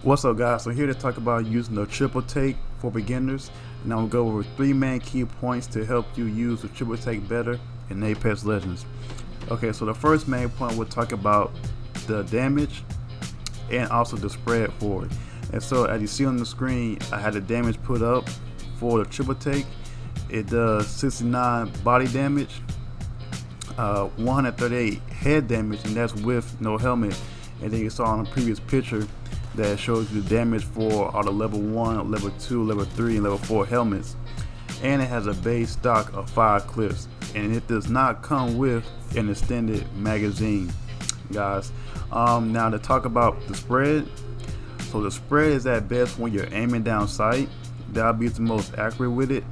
What's up, guys? So here to talk about using the triple take for beginners, and I'm gonna go over 3 main key points to help you use the triple take better in Apex Legends. Okay, so the first main point we'll talk about the damage and also the spread for it. And so as you see on the screen, I had the damage put up for the triple take. It does 69 body damage, 138 head damage, and that's with no helmet. And then you saw on the previous picture that shows you the damage for all the level 1, level 2, level 3, and level 4 helmets. And it has a base stock of 5 clips, and it does not come with an extended magazine, guys. Now to talk about the spread, so the spread is at best when you're aiming down sight. That'll be the most accurate with it.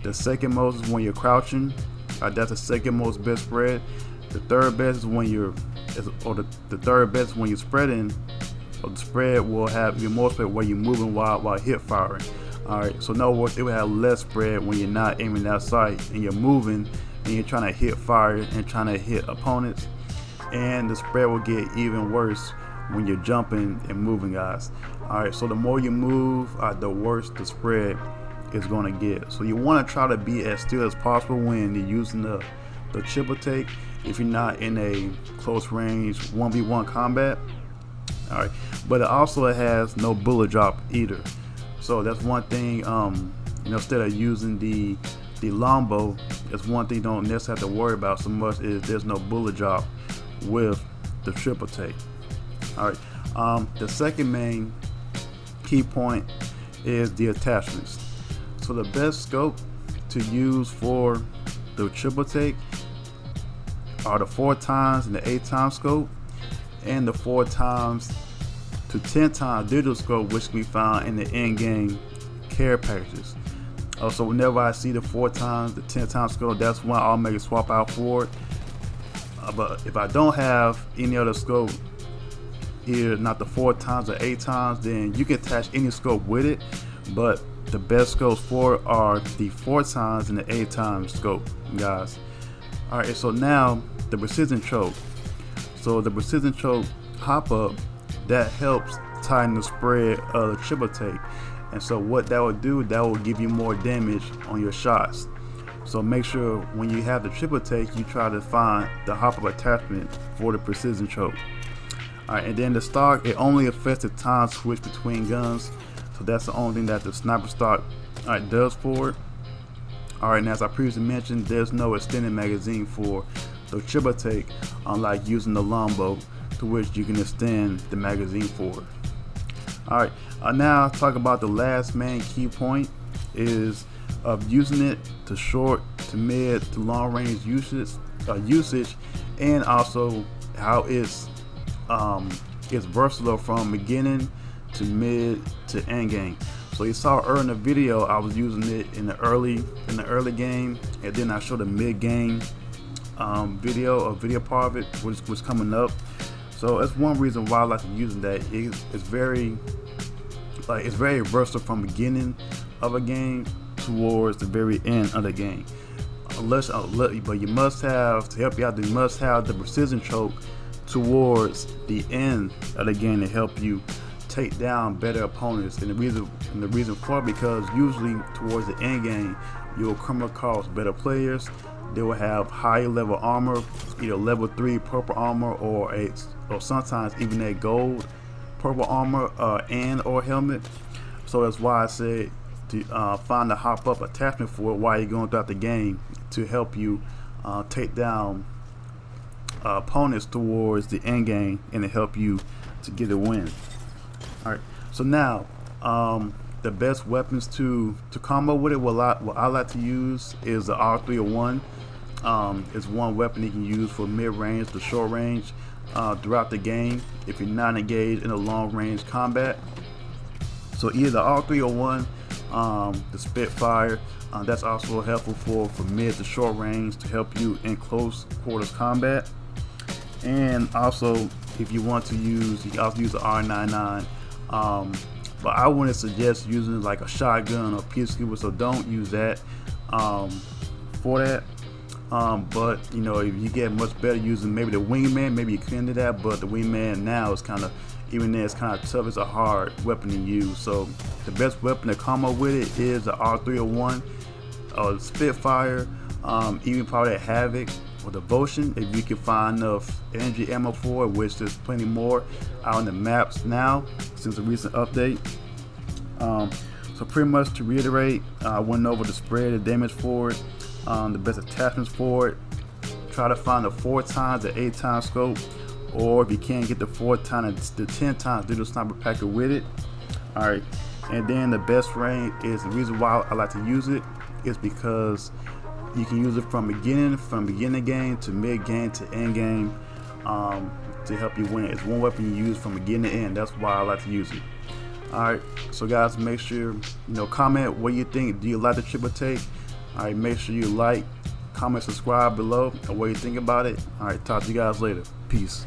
The second most is when you're crouching. That's the second most best spread. The third best is when you're, the third best is when you're spreading. So the spread will have even more spread where you're moving while hip firing. Alright, so in other words, it will have less spread when you're not aiming that sight and you're moving and you're trying to hit fire and trying to hit opponents. And the spread will get even worse when you're jumping and moving, guys. Alright, so the more you move, the worse the spread is going to get. So you want to try to be as still as possible when you're using the triple take if you're not in a close range 1v1 combat. Alright, but it also has no bullet drop either. So that's one thing, instead of using the longbow, that's one thing you don't necessarily have to worry about so much, is there's no bullet drop with the triple take. Alright, the second main key point is the attachments. So the best scope to use for the triple take are the 4x and the 8x scope, and the 4x to 10x digital scope, which can be found in the in-game care packages. So whenever I see the 4x, the 10x scope, that's when I'll make a swap out for it. But if I don't have any other scope, either not the 4x or 8x, then you can attach any scope with it. But the best scopes for it are the 4x and the 8x scope, guys. Alright, so now the precision choke. So the precision choke hop up, that helps tighten the spread of the triple take. And so what that will do, that will give you more damage on your shots. So make sure when you have the triple take, you try to find the hop up attachment for the precision choke. Alright, and then the stock, it only affects the time switch between guns. So that's the only thing that the sniper stock does for it. Alright, and as I previously mentioned, there's no extended magazine for the triple take, unlike using the longbow, to which you can extend the magazine for it. Alright, now talk about the last main key point is of using it to short, to mid, to long range usage, and also how it's versatile from beginning to mid to end game. So you saw earlier in the video I was using it in the early game, and then I showed a mid game video part of it, which was coming up. So that's one reason why I like using that. It's very versatile from beginning of a game towards the very end of the game. But you must have, to help you out, you must have the precision choke towards the end of the game to help you take down better opponents. And the reason for it, because usually towards the end game you'll come across better players. They will have higher level armor, either level 3 purple armor or sometimes even a gold purple armor and or helmet. So that's why I said to find the hop up attachment for it while you're going throughout the game to help you take down opponents towards the end game and to help you to get a win. Alright, so now the best weapons to combo with it, what I like to use is the R301. It's one weapon you can use for mid-range to short range throughout the game if you're not engaged in a long-range combat. So either the R301, the Spitfire, that's also helpful for mid to short range to help you in close quarters combat. And also, if you want to use, you can also use the R99. But I wouldn't suggest using like a shotgun or peacekeeper, so don't use that for that. But if you get much better using maybe the wingman, maybe you can do that. But the wingman now is kind of even though it's kind of tough, it's a hard weapon to use. So the best weapon to combo with it is the R301, Spitfire, even probably that Havoc or Devotion if you can find enough energy ammo for it, which there's plenty more out on the maps now since the recent update. So pretty much to reiterate, I went over the spread, the damage for it, the best attachments for it. Try to find the 4 times, the 8 times scope, or if you can't get the 4 times, the 10 times digital sniper packet with it. Alright, and then the best range is, the reason why I like to use it is because you can use it from beginning game to mid game to end game, to help you win. It's one weapon you use from beginning to end. That's why I like to use it. Alright, so guys, make sure comment what you think. Do you like the triple take? Alright, make sure you like, comment, subscribe below, and what you think about it. Alright, talk to you guys later. Peace.